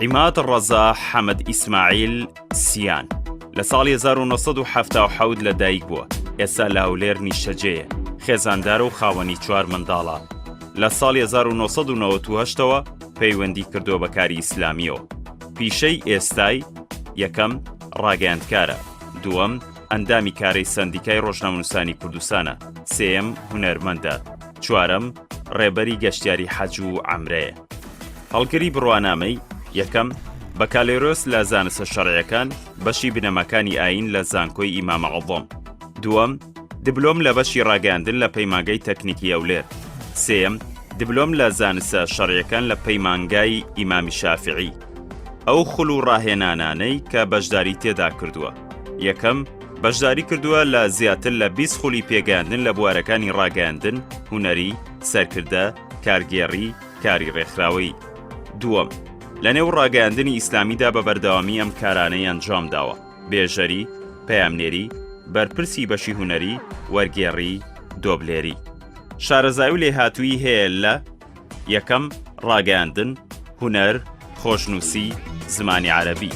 عیماد ڕەزا حەمەد ئیسماعیل سیان لە ساڵی 1970 لەدایک بووە. ئێستا لە هەولێر نیشتەجێیە، خێزاندارە و خاوەنی 4 منداڵە. لە ساڵی 1998ەوە پەیوەندی کردووە بە کاری ئیسلامیەوە. پیشەی ئێستای یەکەم ڕاگەیاندکارە، دووەم ئەندامی کارەی سەندیکای ڕۆژنامەنووسانی کوردستانە، سێەم هونەرمەندە، چوارەم ڕێبەری گەشتیاری حەج و عەمرەیە. هەڵگری بڕوانامەی یەکەم بەکالێرۆس لە زانستە شەرعیەکان، بەشی بنەماکانی ئاین لە زانکۆی ئیمامە عەظەم، دووەم دیبلۆم لە بەشی ڕاگەاندن لە پەیمانگای تەکنیکی هەولێر، سێەم دیبلۆم لە زانستە شەرعیەکان لە پەیمانگای ئیمامی شافعی. ئەو خول و ڕاهێنانانەی کە بەشداری تێدا کردووە: یەکەم بەشداری کردووە لە زیاتر لە 20 خولی پێگەاندن لە بوارەکانی ڕاگەاندن، هونەری، سەرکردە، کارگێڕی، کاری ڕێکخراوەی. دووەم لە نێو ڕاگەاندنی ئیسلامیدا بە بەردەوامی ئەم کارانەی ئەنجام داوە: بێژەری، پەیامنێری، بەرپرسی بەشی هونەری، وەرگێڕی، دۆبلێری. شارەزای و لێهاتووی هەیە لە: یەکەم ڕاگەاندن، هونەر، خۆشنووسی، زمانی عەرەبی.